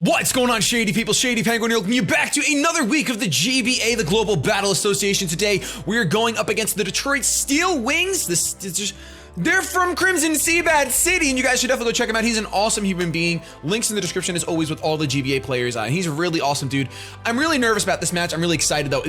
What's going on, Shady people? Shady Penguin here, welcoming you back to another week of the GBA, the Global Battle Association. Today, we are going up against the Detroit Steel Wings. They're from Crimson Seabad City, and you guys should definitely go check him out. He's an awesome human being. Links in the description, as always, with all the GBA players. He's a really awesome dude. I'm really nervous about this match. I'm really excited, though.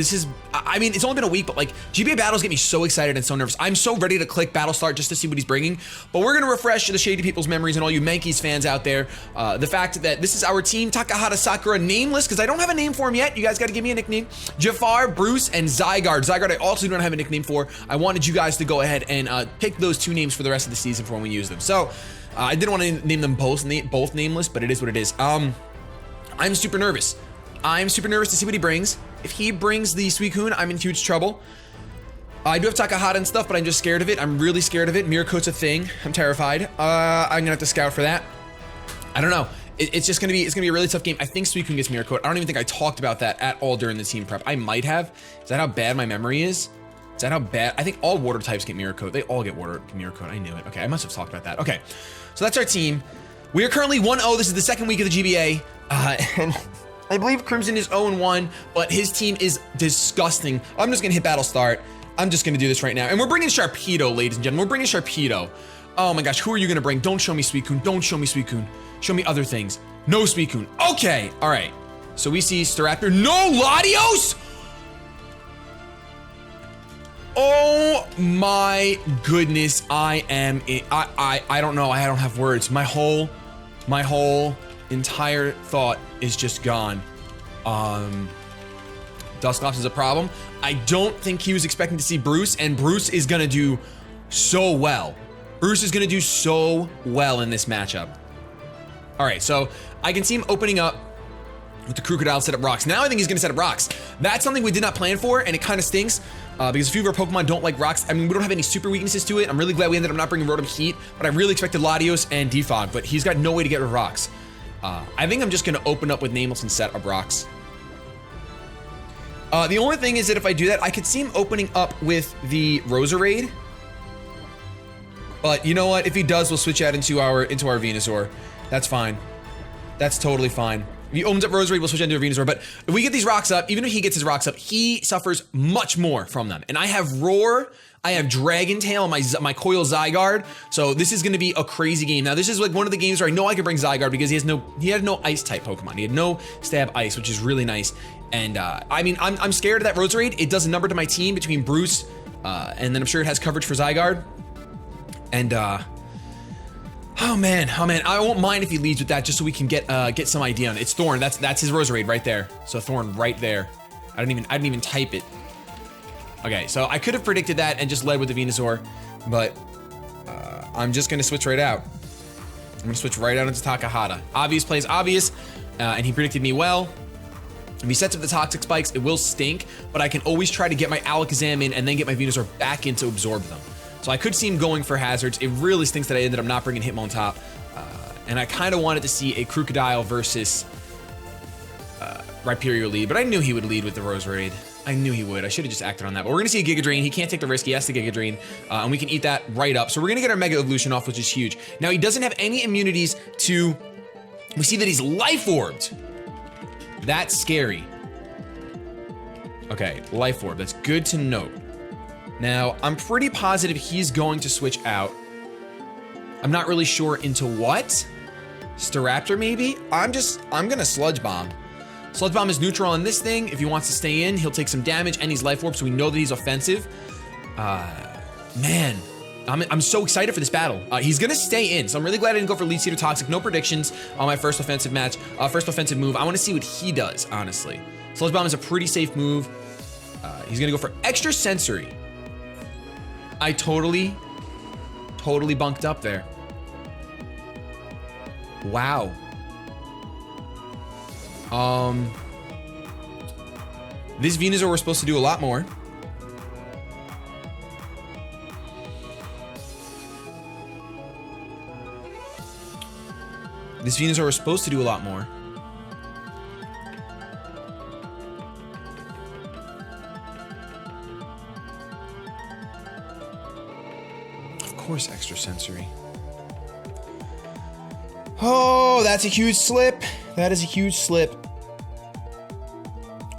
I mean, it's only been a week, but like, GBA battles get me so excited and so nervous. I'm so ready to click Battle Start just to see what he's bringing. But we're going to refresh the Shady people's memories and all you Mankeys fans out there. The fact that this is our team, Takahata Sakura, nameless, because I don't have a name for him yet. You guys got to give me a nickname. Jafar, Bruce, and Zygarde. Zygarde I also don't have a nickname for. I wanted you guys to go ahead and pick those two names for the rest of the season for when we use them. So I didn't want to name them both nameless, but it is what it is. I'm super nervous. I'm super nervous to see what he brings. If he brings the Suicune, I'm in huge trouble. I do have Takahata and stuff, but I'm just scared of it. I'm really scared of it. Miracote's a thing. I'm terrified. I'm gonna have to scout for that. I don't know. It's gonna be a really tough game. I think Suicune gets Miracote. I don't even think I talked about that at all during the team prep. I might have. Is that how bad my memory is? Is that how bad? I think all water types get Miracote. They all get water Miracote. I knew it. Okay, I must have talked about that. Okay, so that's our team. We are currently 1-0. This is the second week of the GBA. And I believe Crimson is 0-1, but his team is disgusting. I'm just gonna hit Battle Start. I'm just gonna do this right now. And we're bringing Sharpedo, ladies and gentlemen. We're bringing Sharpedo. Oh my gosh, who are you gonna bring? Don't show me Suicune. Don't show me Suicune. Show me other things. No Suicune. Okay, all right. So we see Staraptor. No Latios! Oh my goodness, I don't know, I don't have words. My whole entire thought is just gone. Dusclops is a problem. I don't think he was expecting to see Bruce, and Bruce is gonna do so well. Bruce is gonna do so well in this matchup. All right, so I can see him opening up with the Crocodile set up rocks. Now I think he's gonna set up rocks. That's something we did not plan for, and it kind of stinks because a few of our Pokemon don't like rocks. I mean, we don't have any super weaknesses to it. I'm really glad we ended up not bringing Rotom Heat, but I really expected Latios and Defog, but he's got no way to get rid of rocks. I think I'm just gonna open up with Nameless and set up rocks. The only thing is that if I do that, I could see him opening up with the Roserade. But you know what? If he does, we'll switch out into our Venusaur. That's fine. That's totally fine. If he opens up Roserade, we'll switch into a Venusaur. But if we get these rocks up, even if he gets his rocks up, he suffers much more from them. And I have Roar, I have Dragon Tail on my Coil Zygarde. So this is gonna be a crazy game. Now this is like one of the games where I know I can bring Zygarde because he had no ice type Pokemon. He had no stab ice, which is really nice. And I mean, I'm scared of that Roserade. It does a number to my team between Bruce, and then I'm sure it has coverage for Zygarde. And oh man, I won't mind if he leads with that just so we can get some idea on it. It's Thorn, that's his Roserade right there. So Thorn right there. I didn't even type it. Okay, so I could have predicted that and just led with the Venusaur, but I'm just gonna switch right out. I'm gonna switch right out into Takahata. Obvious plays obvious, and he predicted me well. If he sets up the Toxic Spikes, it will stink, but I can always try to get my Alakazam in and then get my Venusaur back in to absorb them. So I could see him going for hazards. It really stinks that I ended up not bringing Hitmontop. And I kind of wanted to see a Crocodile versus Rhyperior lead, but I knew he would lead with the Roserade. I knew he would. I should have just acted on that. But we're gonna see a Giga Drain. He can't take the risk. He has to Giga Drain, and we can eat that right up. So we're gonna get our Mega Evolution off, which is huge. Now he doesn't have any immunities to, we see that he's Life Orbed. That's scary. Okay, Life Orb, that's good to note. Now, I'm pretty positive he's going to switch out. I'm not really sure into what. Staraptor maybe? I'm gonna Sludge Bomb. Sludge Bomb is neutral on this thing. If he wants to stay in, he'll take some damage and he's Life Orb, so we know that he's offensive. Man, I'm so excited for this battle. He's gonna stay in, so I'm really glad I didn't go for Leech Seed or Toxic. No predictions on my first offensive match, first offensive move. I wanna see what he does, honestly. Sludge Bomb is a pretty safe move. He's gonna go for Extra Sensory. I totally bunked up there. Wow. This Venusaur we're supposed to do a lot more. This Venusaur we're supposed to do a lot more. Of course, Extra Sensory. Oh, that's a huge slip. That is a huge slip.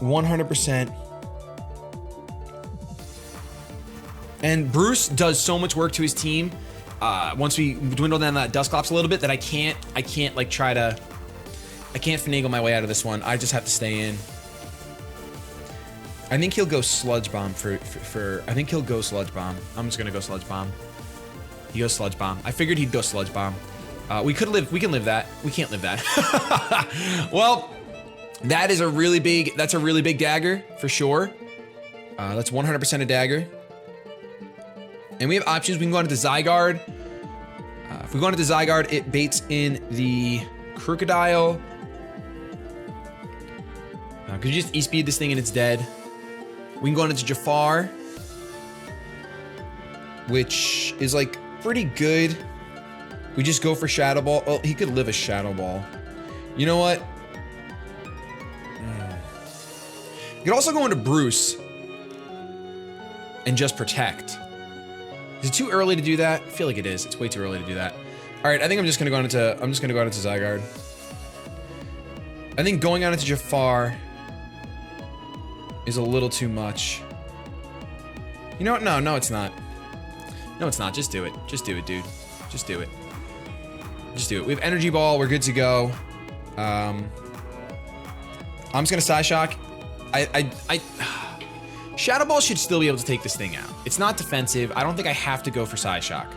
100%. And Bruce does so much work to his team. Once we dwindle down that Dusclops a little bit, that I can't like try to, I can't finagle my way out of this one. I just have to stay in. I think he'll go Sludge Bomb I think he'll go Sludge Bomb. I'm just gonna go Sludge Bomb. He goes Sludge Bomb. I figured he'd go Sludge Bomb. We can live that. We can't live that. Well, that is a really big, that's a really big dagger for sure. That's 100% a dagger. And we have options. We can go onto the Zygarde. If we go onto the Zygarde, it baits in the Crocodile. Could you just E-speed this thing and it's dead? We can go on into Jafar, which is like pretty good. We just go for Shadow Ball. Oh, he could live a Shadow Ball. You know what? You could also go into Bruce and just protect. Is it too early to do that? I feel like it is. It's way too early to do that. All right, I think I'm just gonna go on into Zygarde. I think going on into Jafar is a little too much. You know what? No, it's not. No, it's not. Just do it. Just do it, dude. Just do it. Just do it. We have Energy Ball. We're good to go. I'm just gonna Psy Shock. Shadow Ball should still be able to take this thing out. It's not defensive. I don't think I have to go for Psy Shock.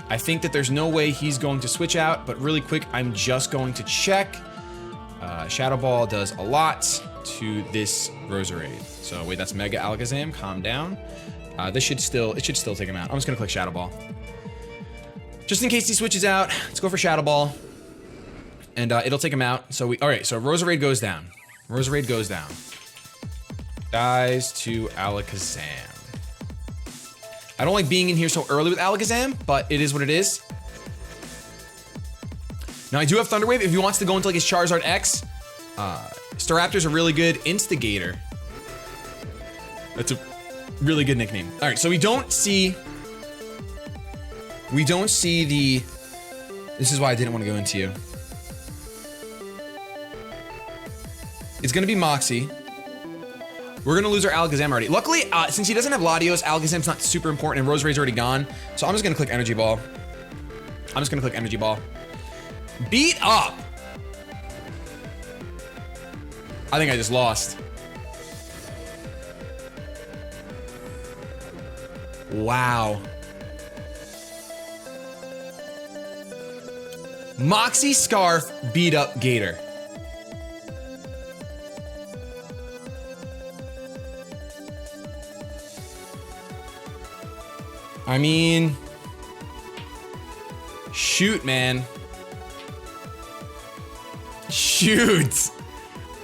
I think that there's no way he's going to switch out, but really quick, I'm just going to check. Shadow Ball does a lot to this Roserade. So wait, that's Mega Alakazam. Calm down. It should still take him out. I'm just gonna click Shadow Ball. Just in case he switches out, let's go for Shadow Ball. And it'll take him out. So all right, so Roserade goes down. Roserade goes down. Dies to Alakazam. I don't like being in here so early with Alakazam, but it is what it is. Now I do have Thunder Wave if he wants to go into like his Charizard X. Staraptor's a really good instigator. That's a really good nickname. All right, so we don't see the, this is why I didn't want to go into you. It's gonna be Moxie. We're gonna lose our Alakazam already. Luckily, since he doesn't have Latios, Alakazam's not super important and Roserade's already gone. So I'm just gonna click Energy Ball. I'm just gonna click Energy Ball. Beat up! I think I just lost. Wow. Moxie Scarf beat up Gator. I mean, shoot, man. Shoot.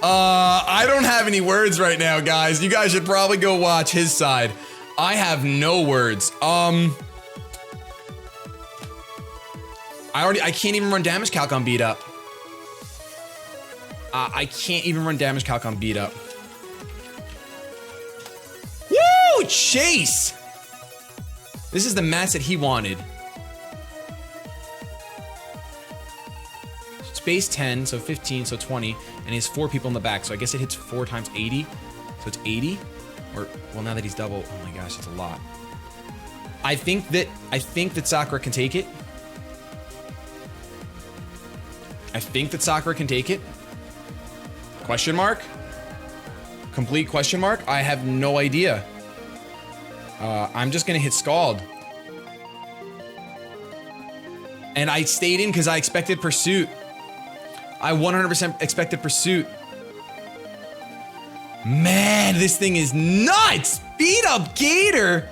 I don't have any words right now, guys. You guys should probably go watch his side. I have no words. I can't even run damage calc on beat up. I can't even run damage calc on beat up. Woo! Chase! This is the match that he wanted. It's base 10, so 15, so 20, and he has 4 people in the back, so I guess it hits 4 times 80. So it's 80? Or, well, now that he's double, oh my gosh, that's a lot. I think that Sakura can take it. I think that Sakura can take it. Question mark? Complete question mark? I have no idea. I'm just gonna hit Scald. And I stayed in because I expected Pursuit. I 100% expected Pursuit. Man, this thing is nuts! Beat up Gator!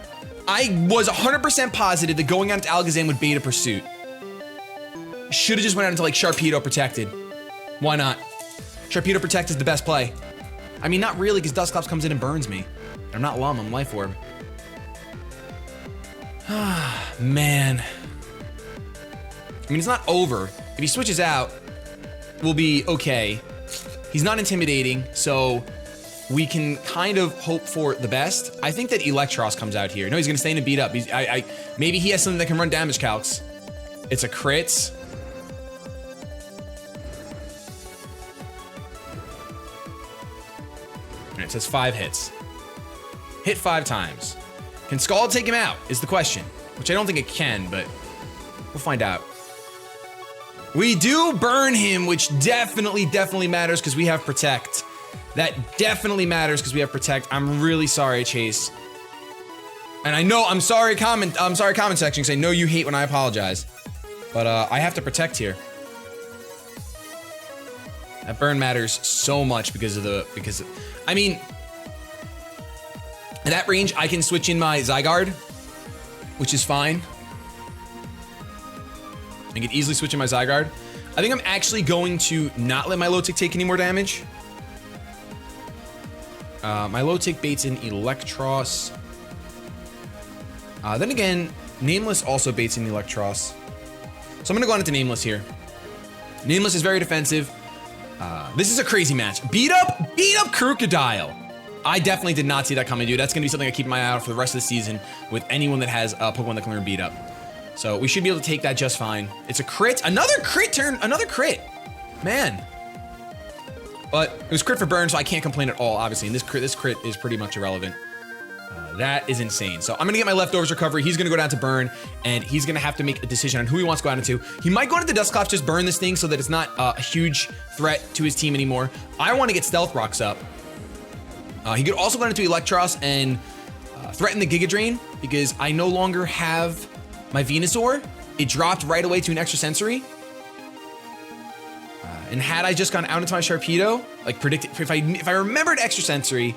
I was 100% positive that going out into Alakazam would bait a Pursuit. Should've just went out into like Sharpedo Protected. Why not? Sharpedo Protect is the best play. I mean, not really, because Dusclops comes in and burns me. I'm not Lum, I'm Life Orb. Ah, man. I mean, it's not over. If he switches out, we'll be okay. He's not intimidating, so we can kind of hope for the best. I think that Electros comes out here. No, he's gonna stay in and beat up. Maybe he has something that can run damage calcs. It's a crits. And it says 5 hits. Hit 5 times. Can Scald take him out is the question, which I don't think it can, but we'll find out. We do burn him, which definitely matters because we have Protect. That definitely matters because we have Protect. I'm really sorry, Chase. And I know, I'm sorry comment section, because I know you hate when I apologize. But I have to Protect here. That burn matters so much I mean, at that range, I can switch in my Zygarde, which is fine. I can easily switch in my Zygarde. I think I'm actually going to not let my low tick take any more damage. My low tick baits in Electros. Then again, Nameless also baits in Electros. So I'm gonna go on into Nameless here. Nameless is very defensive. This is a crazy match. Beat up Crocodile. I definitely did not see that coming, dude. That's gonna be something I keep my eye out for the rest of the season with anyone that has a Pokemon that can learn Beat Up. So we should be able to take that just fine. It's a crit, another crit turn, another crit. Man. But it was crit for burn, so I can't complain at all, obviously. And this crit is pretty much irrelevant. That is insane. So I'm gonna get my leftovers recovery. He's gonna go down to burn, and he's gonna have to make a decision on who he wants to go out into. He might go into Dusclops, just burn this thing so that it's not a huge threat to his team anymore. I want to get Stealth Rocks up. He could also go into Electros and threaten the Giga Drain because I no longer have my Venusaur. It dropped right away to an extra sensory. And had I just gone out into my Sharpedo, like predicted, if I remembered extra sensory.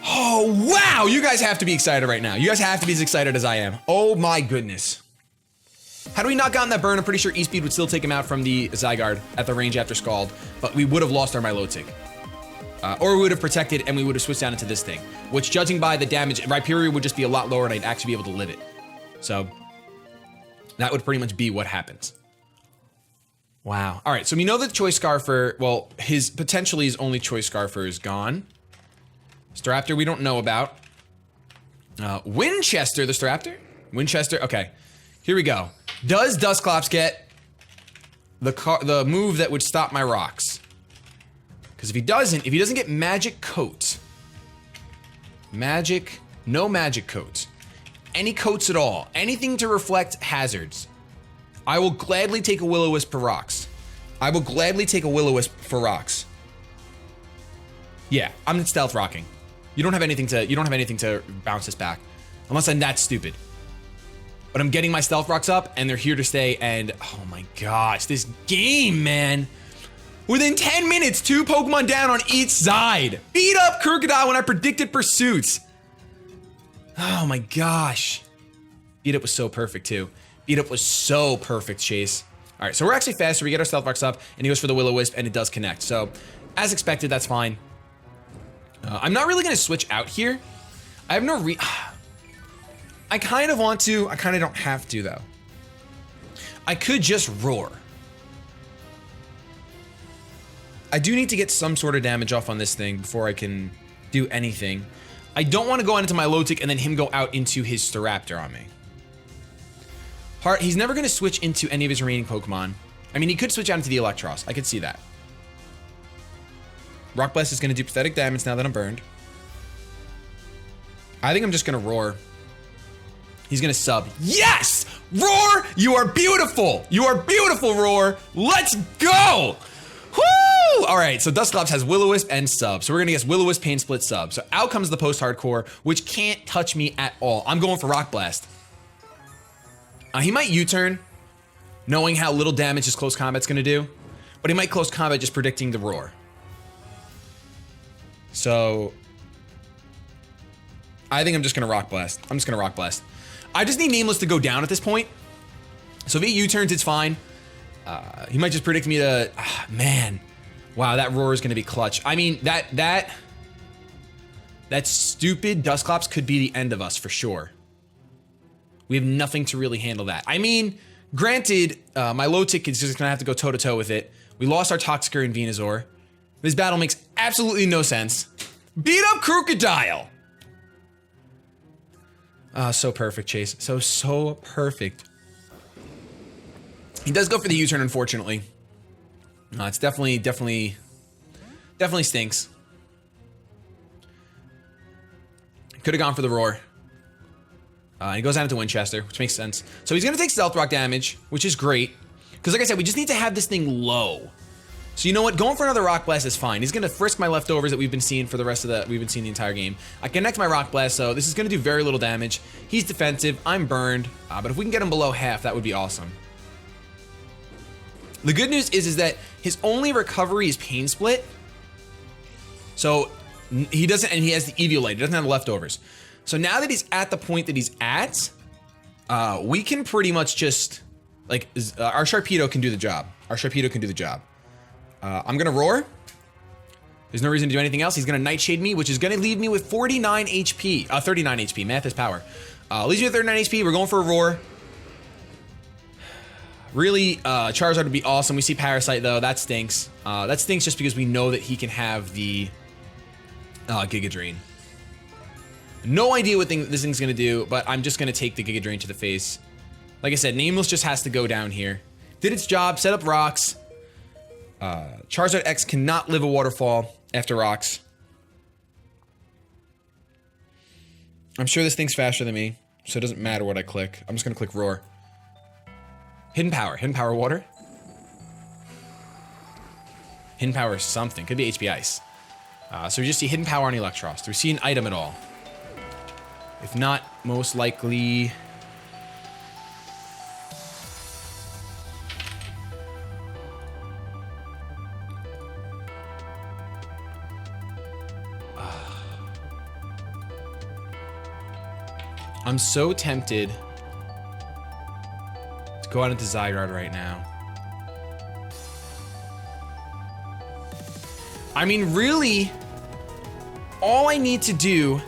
Oh, wow, you guys have to be excited right now. You guys have to be as excited as I am. Oh my goodness. Had we not gotten that burn, I'm pretty sure E-Speed would still take him out from the Zygarde at the range after Scald, but we would have lost our Milotic. Or we would have protected and we would have switched down into this thing, which judging by the damage, Rhyperior would just be a lot lower and I'd actually be able to live it. So that would pretty much be what happens. Wow. All right, so we know that Choice Scarfer, well, potentially his only Choice Scarfer is gone. Staraptor we don't know about. Winchester, the Staraptor? Winchester, okay. Here we go. Does Dusclops get the move that would stop my rocks? Because if he doesn't get Magic Coat. No Magic Coat. Any coats at all. Anything to reflect hazards. I will gladly take a Will-O-Wisp for rocks. I will gladly take a Will-O-Wisp for rocks. Yeah, I'm Stealth Rocking. You don't have anything to bounce this back. Unless I'm that stupid. But I'm getting my Stealth Rocks up and they're here to stay and oh my gosh, this game, man. Within 10 minutes, 2 Pokemon down on each side. Beat up Crocodile when I predicted pursuits. Oh my gosh. Beat Up was so perfect too. Beat Up was so perfect, Chase. All right, so we're actually faster. We get our Stealth Rocks up and he goes for the Will-O-Wisp and it does connect. So as expected, that's fine. I'm not really gonna switch out here. I have no I kind of want to, I kind of don't have to though. I could just roar. I do need to get some sort of damage off on this thing before I can do anything. I don't want to go into my Lotic and then him go out into his Staraptor on me. He's never gonna switch into any of his remaining Pokemon. I mean, he could switch out into the Electros. I could see that. Rock Blast is going to do pathetic damage now that I'm burned. I think I'm just going to roar. He's going to sub. Yes! Roar! You are beautiful! You are beautiful, Roar! Let's go! Woo! All right, so Dusclops has Will-O-Wisp and sub. So we're going to guess Will-O-Wisp, Pain Split, sub. So out comes the post-hardcore, which can't touch me at all. I'm going for Rock Blast. He might U-turn, knowing how little damage his close combat's going to do. But he might close combat just predicting the roar. So I think I'm just gonna Rock Blast. I'm just gonna Rock Blast. I just need Nameless to go down at this point. So if he U-turns, it's fine. He might just predict me to, man. Wow, that roar is gonna be clutch. I mean, that stupid Dusclops could be the end of us for sure. We have nothing to really handle that. I mean, granted, my Lotic is just gonna have to go toe to toe with it. We lost our Toxicroak and Venusaur. This battle makes absolutely no sense. Beat up Crocodile! So perfect, Chase. So perfect. He does go for the U-turn, unfortunately. It's definitely stinks. Could have gone for the roar. He goes down into Winchester, which makes sense. So he's gonna take Stealth Rock damage, which is great. Because like I said, we just need to have this thing low. So you know what? Going for another Rock Blast is fine. He's gonna frisk my leftovers that we've been seeing for the rest of we've been seeing the entire game. I connect my Rock Blast, so this is gonna do very little damage. He's defensive, I'm burned, but if we can get him below half, that would be awesome. The good news is that his only recovery is Pain Split. So he doesn't, and he has the Eviolite, he doesn't have leftovers. So now that he's at the point that he's at, we can pretty much just, like, our Sharpedo can do the job. Our Sharpedo can do the job. I'm gonna roar. There's no reason to do anything else. He's gonna Nightshade me, which is gonna leave me with 49 HP. 39 HP, math is power. Leaves me with 39 HP, we're going for a roar. Really, Charizard would be awesome. We see Parasite though, that stinks. That stinks just because we know that he can have the Giga Drain. No idea what this thing's gonna do, but I'm just gonna take the Giga Drain to the face. Like I said, Nameless just has to go down here. Did its job, set up rocks. Charizard X cannot live a waterfall after rocks. I'm sure this thing's faster than me, so it doesn't matter what I click. I'm just gonna click Roar. Hidden Power water. Hidden Power something, could be HP Ice. So we just see Hidden Power on Electros. Do we see an item at all? If not, most likely... I'm so tempted to go out into Zygarde right now. I mean, really, all I need to do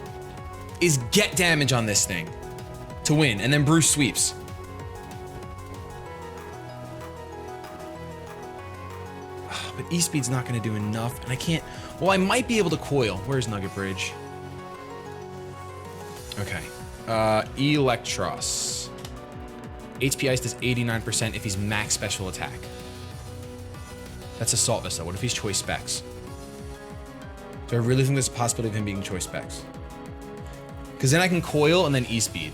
is get damage on this thing to win, and then Bruce sweeps. But E-Speed's not gonna do enough, and I can't, well, I might be able to coil. Where's Nugget Bridge? Okay. Electros. HP Ice does 89% if he's max special attack. That's Assault Vest though. What if he's Choice Specs? Do I really think there's a possibility of him being Choice Specs? Because then I can coil and then E-Speed.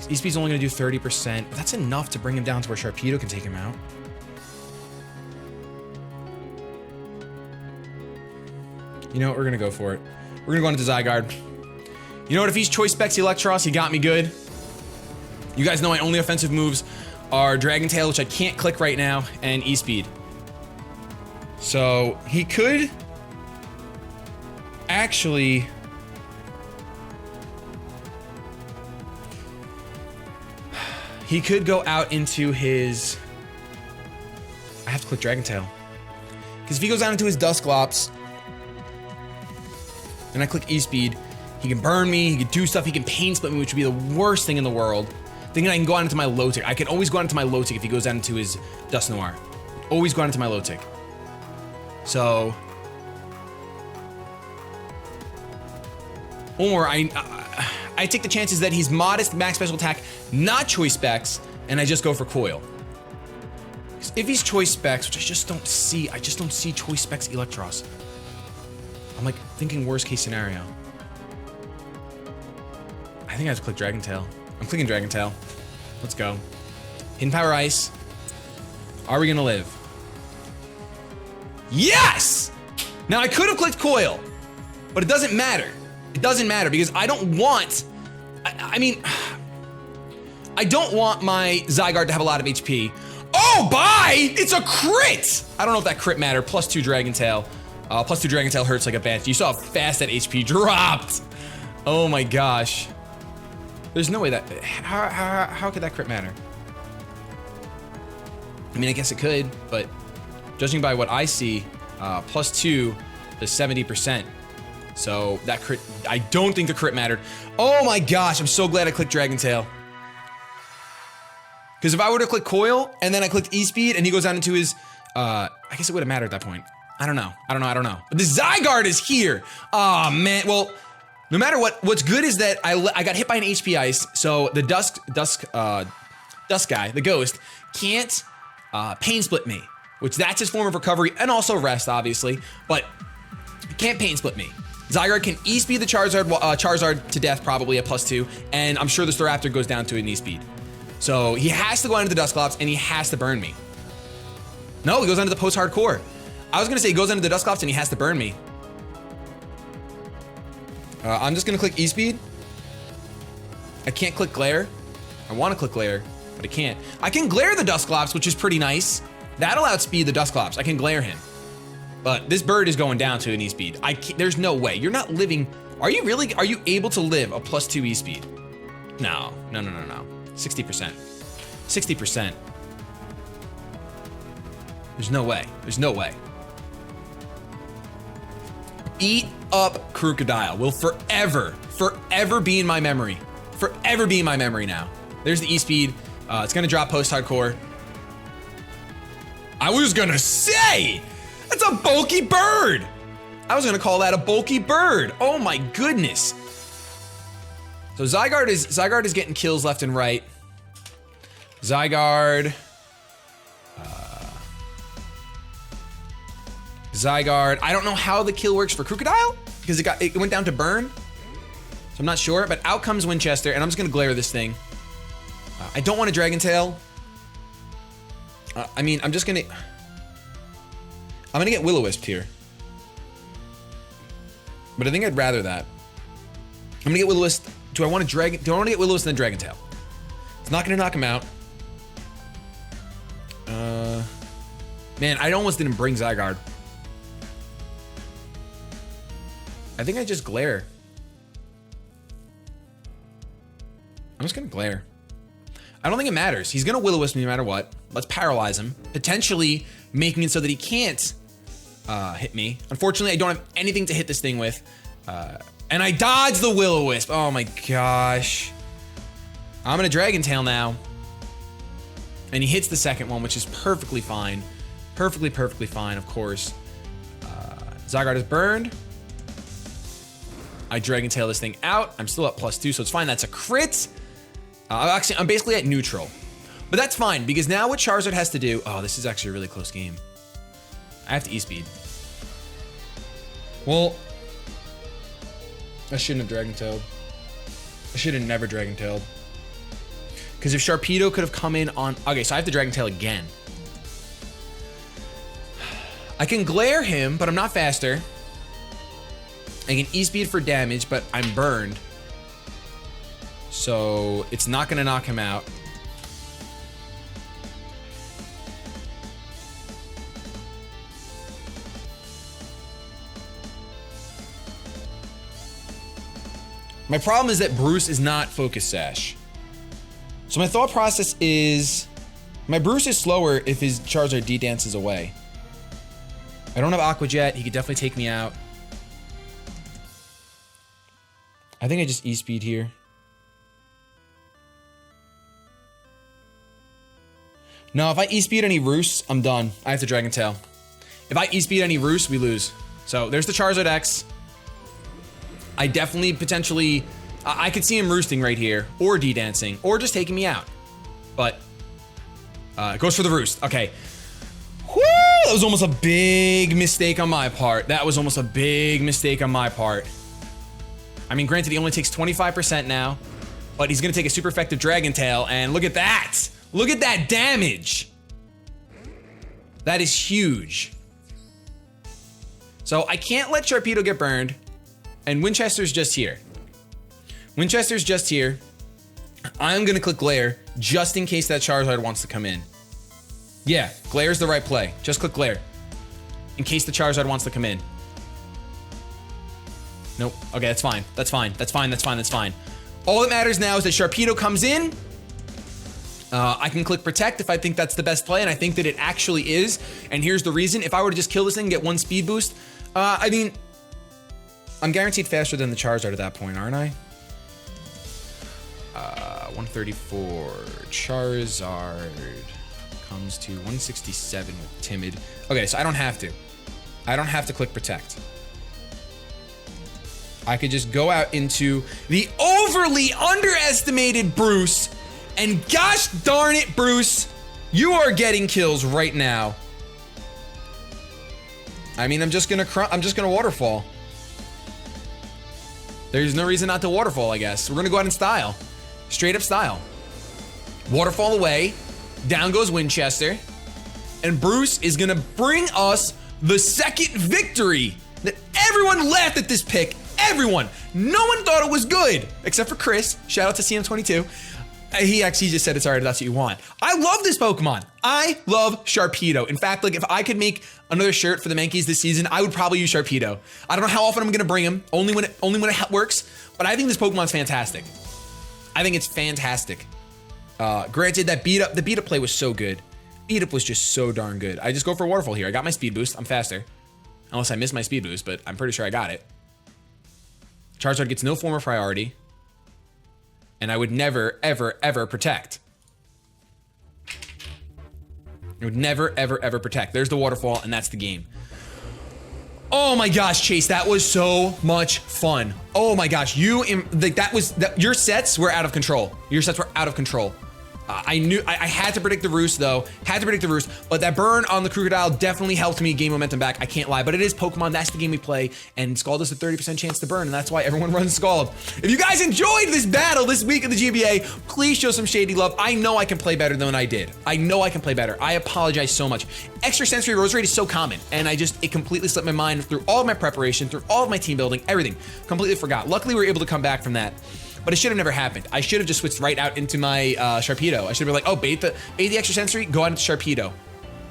E-Speed's only going to do 30%, but that's enough to bring him down to where Sharpedo can take him out. You know what? We're going to go for it. We're going to go into Zygarde. You know what? If he's Choice Specs Electros, he got me good. You guys know my only offensive moves are Dragon Tail, which I can't click right now, and E-Speed. So he could actually... He could go out into his... I have to click Dragon Tail. Because if he goes out into his Dusclops, and I click E-Speed, he can burn me, he can do stuff, he can Pain Split me, which would be the worst thing in the world. Thinking I can go out into my low tick. I can always go out into my low tick if he goes out into his Dusknoir. Always go out into my low tick. So... Or I take the chances that he's modest max special attack, not Choice Specs, and I just go for coil. If he's Choice Specs, which I just don't see Choice Specs Electros. I'm like thinking worst case scenario. I think I have to click Dragon Tail. I'm clicking Dragon Tail. Let's go. Hidden Power Ice. Are we gonna live? Yes! Now I could have clicked coil, but it doesn't matter. It doesn't matter because I don't want, I mean, I don't want my Zygarde to have a lot of HP. Oh, bye! It's a crit! I don't know if that crit mattered. +2 Dragon Tail. +2 Dragon Tail hurts like a bitch. You saw how fast that HP dropped. Oh my gosh. There's no way that, how could that crit matter? I mean, I guess it could, but judging by what I see, +2 is 70%. So that crit, I don't think the crit mattered. Oh my gosh, I'm so glad I clicked Dragon Tail. Because if I were to click Coil, and then I clicked E-Speed, and he goes down into his, I guess it would have mattered at that point. I don't know. But the Zygarde is here. Oh man, well, no matter what, what's good is that I got hit by an HP Ice, so the Dusk guy, the Ghost, can't Pain Split me, which that's his form of recovery, and also rest, obviously, but He can't paint split me. Zygarde can E-speed the Charizard to death, probably at +2, and I'm sure the Staraptor goes down to an E-speed. So he has to go into the Dusclops, and he has to burn me. No, he goes into the post-hardcore. I was gonna say he goes into the Dusclops, and he has to burn me. I'm just gonna click E-speed. I can't click Glare. I wanna click Glare, but I can't. I can Glare the Dusclops, which is pretty nice. That'll outspeed the Dusclops. I can Glare him. But this bird is going down to an E-speed. There's no way. You're not living. Are you really? Are you able to live a +2 E-speed? No. 60%. 60%. There's no way. There's no way. Eat up Crocodile will forever be in my memory. Forever be in my memory now. There's the E-speed. It's gonna drop post-hardcore. I was gonna say! That's a bulky bird! I was gonna call that a bulky bird. Oh my goodness. So Zygarde is getting kills left and right. Zygarde. I don't know how the kill works for Crocodile because it went down to burn. So I'm not sure, but out comes Winchester and I'm just gonna glare this thing. I don't want a Dragon Tail. I mean, I'm gonna get Will-O-Wisp here. But I think I'd rather that. I'm gonna get Will-O-Wisp. Do I want to get Will-O-Wisp and then Dragon Tail? It's not gonna knock him out. Man, I almost didn't bring Zygarde. I think I just glare. I'm just gonna glare. I don't think it matters. He's gonna Will-O-Wisp me no matter what. Let's paralyze him, potentially making it so that he can't hit me. Unfortunately, I don't have anything to hit this thing with. And I dodged the Will-O-Wisp. Oh my gosh. I'm gonna Dragon Tail now. And he hits the second one, which is perfectly fine. Perfectly fine, of course. Zygarde is burned. I Dragon Tail this thing out. I'm still at +2, so it's fine. That's a crit. I'm basically at neutral. But that's fine, because now what Charizard has to do... Oh, this is actually a really close game. I have to E-speed. Well, I shouldn't have Dragon Tailed. I should have never Dragon Tailed. Because if Sharpedo could have come in on... Okay, so I have to Dragon Tail again. I can Glare him, but I'm not faster. I can E-speed for damage, but I'm burned. So it's not gonna knock him out. My problem is that Bruce is not Focus Sash. So my thought process is, my Bruce is slower if his Charizard D-dances away. I don't have Aqua Jet, he could definitely take me out. I think I just E-speed here. No, if I E-speed any Roost, I'm done. I have to Dragon Tail. If I E-speed any Roost, we lose. So there's the Charizard X. I definitely potentially, I could see him roosting right here, or D-dancing, or just taking me out. But, it goes for the Roost. Okay. Woo! That was almost a big mistake on my part. That was almost a big mistake on my part. I mean, granted, he only takes 25% now, but he's gonna take a super effective Dragon Tail, and look at that! Look at that damage! That is huge. So I can't let Sharpedo get burned, and Winchester's just here. Winchester's just here. I'm gonna click Glare, just in case that Charizard wants to come in. Yeah, Glare's the right play. Just click Glare, in case the Charizard wants to come in. Nope, okay, that's fine. That's fine, that's fine, that's fine, that's fine. All that matters now is that Sharpedo comes in. I can click Protect if I think that's the best play, and I think that it actually is. And here's the reason. If I were to just kill this thing and get one speed boost, I mean, I'm guaranteed faster than the Charizard at that point, aren't I? 134. Charizard comes to 167 with Timid. Okay, so I don't have to. I don't have to click Protect. I could just go out into the overly underestimated Bruce, and gosh darn it, Bruce, you are getting kills right now. I mean, I'm just gonna waterfall. There's no reason not to waterfall, I guess. We're gonna go out in style. Straight up style. Waterfall away. Down goes Winchester. And Bruce is gonna bring us the second victory. That everyone laughed at this pick. Everyone. No one thought it was good. Except for Chris. Shout out to CM22. He actually just said it's alright, that's what you want. I love this Pokemon. I love Sharpedo. In fact, like if I could make another shirt for the Mankeys this season, I would probably use Sharpedo. I don't know how often I'm gonna bring him, only when it works, but I think this Pokemon's fantastic. I think it's fantastic. Granted, the beat up play was so good. Beat up was just so darn good. I just go for a waterfall here. I got my speed boost, I'm faster. Unless I missed my speed boost, but I'm pretty sure I got it. Charizard gets no form of priority. And I would never, ever, ever protect. I would never, ever, ever protect. There's the waterfall, and that's the game. Oh my gosh, Chase, that was so much fun. Oh my gosh, your sets were out of control. Your sets were out of control. I knew I had to predict the roost though. Had to predict the roost, but that burn on the Crocodile definitely helped me gain momentum back. I can't lie, but it is Pokemon. That's the game we play, and Scald has a 30% chance to burn, and that's why everyone runs Scald. If you guys enjoyed this battle this week in the GBA, please show some shady love. I know I can play better than I did. I know I can play better. I apologize so much. Extrasensory Rose Raid is so common, and it completely slipped my mind through all of my preparation, through all of my team building, everything. Completely forgot. Luckily, we were able to come back from that. But it should have never happened. I should have just switched right out into my Sharpedo. I should have been like, oh, bait the extrasensory, go out into Sharpedo.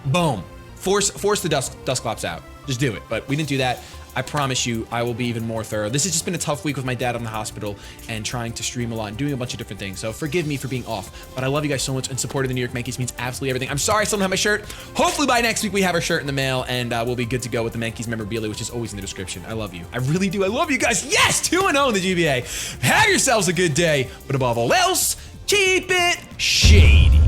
Boom. Force the Dusclops out. Just do it. But we didn't do that. I promise you, I will be even more thorough. This has just been a tough week with my dad in the hospital and trying to stream a lot and doing a bunch of different things. So forgive me for being off. But I love you guys so much, and supporting the New York Mankeys means absolutely everything. I'm sorry I still don't have my shirt. Hopefully by next week we have our shirt in the mail, and we'll be good to go with the Mankeys memorabilia, which is always in the description. I love you. I really do. I love you guys. Yes! 2-0 in the GBA. Have yourselves a good day. But above all else, keep it shady.